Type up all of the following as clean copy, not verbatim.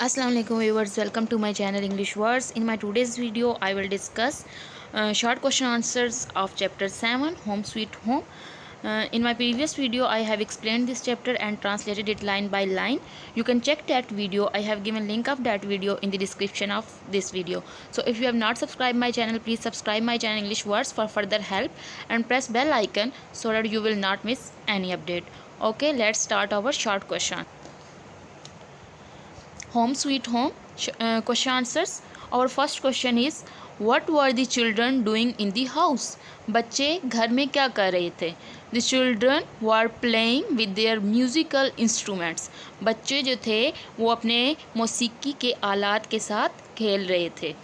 Assalamu alaikum viewers, welcome to my channel English Words. In my today's video I will discuss short question answers of chapter 7 Home Sweet Home. In my previous video I have explained this chapter and translated it line by line. You can check that video. I have given link of that video in the description of this video. So if you have not subscribed my channel, please subscribe my channel English Words for further help and press bell icon so that you will not miss any update. Okay, let's start our short question. Home Sweet Home question answers. Our first question is, what were the children doing in the house? बच्चे घर में क्या कर रहे थे? The children were playing with their musical instruments. बच्चे जो थे वो अपने मौसीकी के आलात के साथ खेल रहे थे.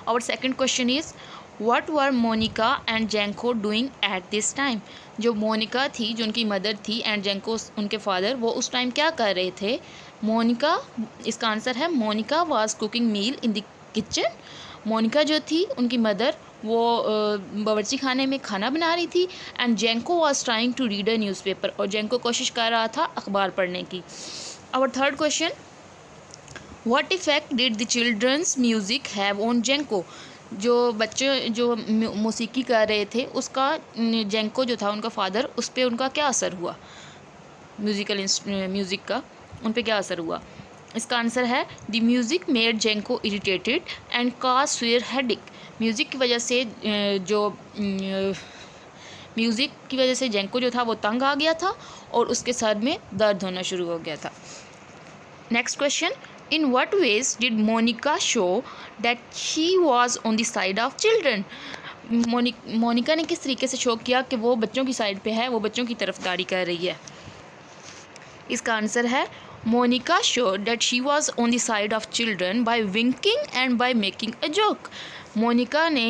Our second question is, what were Monica and Janko doing at this time? जो मोनिका थी, जो उनकी मदर थी, एंड जेंको उनके फादर, वो उस टाइम क्या कर रहे थे? मोनिका, इसका आंसर है Monica was cooking meal in the kitchen. Monica जो थी उनकी मदर, वो बावर्ची खाने में खाना बना रही थी. And Jenko was trying to read a newspaper, और जेंको कोशिश कर रहा था अखबार पढ़ने की. Our third question, what effect did the children's music have on Jenko? जो बच्चे जो मौसीकी कर रहे थे उसका जेंको जो था उनका फादर, उस पर उनका क्या असर हुआ? म्यूज़िक का उन पर क्या असर हुआ? इसका आंसर है the music made Jenko irritated and caused her headache. Music की वजह से जेंको जो था वो तंग आ गया था और उसके सर में दर्द होना शुरू हो गया था. Next question, in what ways did Monica show that she was on the side of children? Monica ने किस तरीके से शो किया कि वो बच्चों की साइड पे है, वो बच्चों की तरफदारी कर रही है? इसका आंसर है Monika showed that she was on the side of children by winking and by making a joke. Monika ने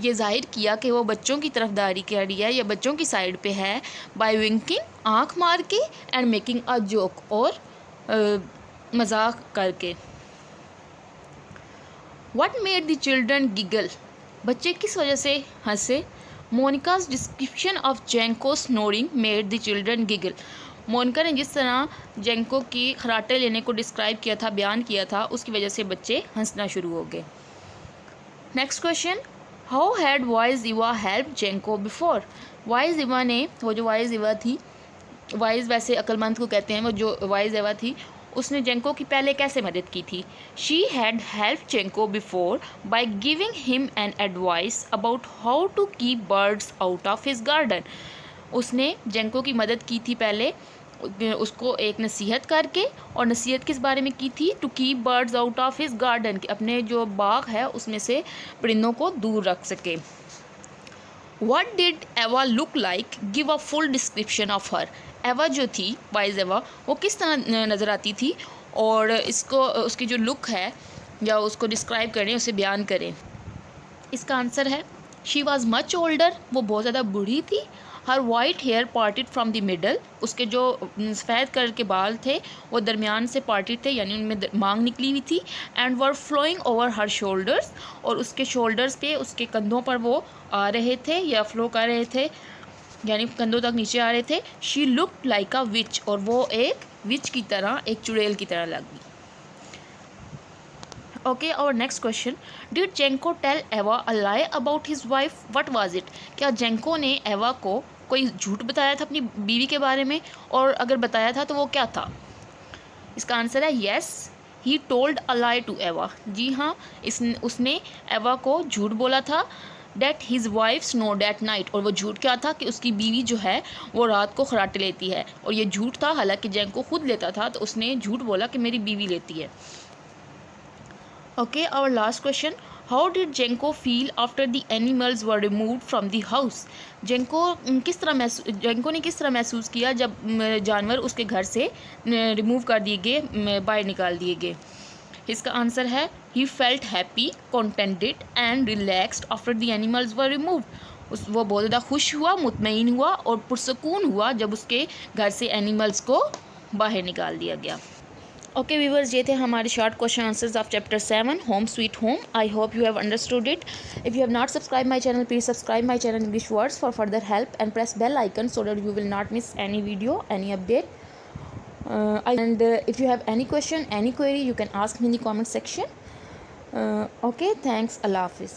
ये जाहिर किया कि वो बच्चों की तरफदारी कर रही है या बच्चों की साइड पे है, by winking, आँख मार के, and making a joke, और मजाक करके. What made the children giggle? बच्चे किस वजह से हंसे? मोनिका's description of जेंको snoring made the children giggle. Monika ने जिस तरह जेंको की खराटे लेने को डिस्क्राइब किया था, बयान किया था, उसकी वजह से बच्चे हंसना शुरू हो गए. Next question, how had wise Eva help Jenko before? Wise Eva ने, वो जो वाइज इवा थी, वाइज वैसे अक्लमंद को कहते हैं, वो जो वाइज इवा थी उसने जेंको की पहले कैसे मदद की थी? She had help Jenko before by giving him an advice about how to keep birds out of his garden. उसने जेंको की मदद की थी पहले, उसको एक नसीहत करके, और नसीहत किस बारे में की थी? To keep birds out of his garden, अपने जो बाग है उसमें से परिंदों को दूर रख सके. What did Eva look like? Give a full description of her. एवा जो थी, वाइज एवा, वो किस तरह नज़र आती थी, और इसको उसकी जो लुक है या उसको डिस्क्राइब करें, उसे बयान करें. इसका आंसर है शी वॉज मच ओल्डर, वो बहुत ज़्यादा बूढ़ी थी. Her white hair parted from the middle, उसके जो सफ़ेद कलर के बाल थे वो दरमियान से पार्टेड थे, यानी उनमें मांग निकली हुई थी. And were flowing over her shoulders, और उसके शोल्डर्स पे, उसके कंधों पर वो आ रहे थे या फ्लो कर रहे थे, यानी कंधों तक नीचे आ रहे थे. शी लुक्ड लाइक अ विच, और वो एक विच की तरह, एक चुड़ैल की तरह लगी. ओके, और next question, did Jenko tell Eva a lie about his wife? What was it? क्या जेंको ने एवा को कोई झूठ बताया था अपनी बीवी के बारे में, और अगर बताया था तो वो क्या था? इसका आंसर है yes, he told a lie to Eva. जी हाँ, उसने एवा को झूठ बोला था. That his wife snored at night, और वो झूठ क्या था? कि उसकी बीवी जो है वो रात को खराटे लेती है, और ये झूठ था. हालांकि जेंको खुद लेता था, तो उसने झूठ बोला कि मेरी बीवी लेती है. Okay, our last question, how did Jenko feel after the animals were removed from the house? Jenko ने किस तरह महसूस किया जब जानवर उसके घर से रिमूव कर दिए गए, बाहर निकाल दिए गए? इसका आंसर है he felt happy, contented and relaxed after the animals were removed. वो बहुत ज़्यादा खुश हुआ, मुतमईन हुआ और पुरसकून हुआ जब उसके घर से एनिमल्स को बाहर निकाल दिया गया. ओके व्यूवर्स, ये थे हमारे short question answers of chapter 7 home sweet home. I hope you have understood it. If you have not subscribe my channel, please subscribe my channel English words for further help and press bell icon so that you will not miss any video, any update. And if you have any question, any query, you can ask me in the comment section. Okay, thanks. Allah Hafiz.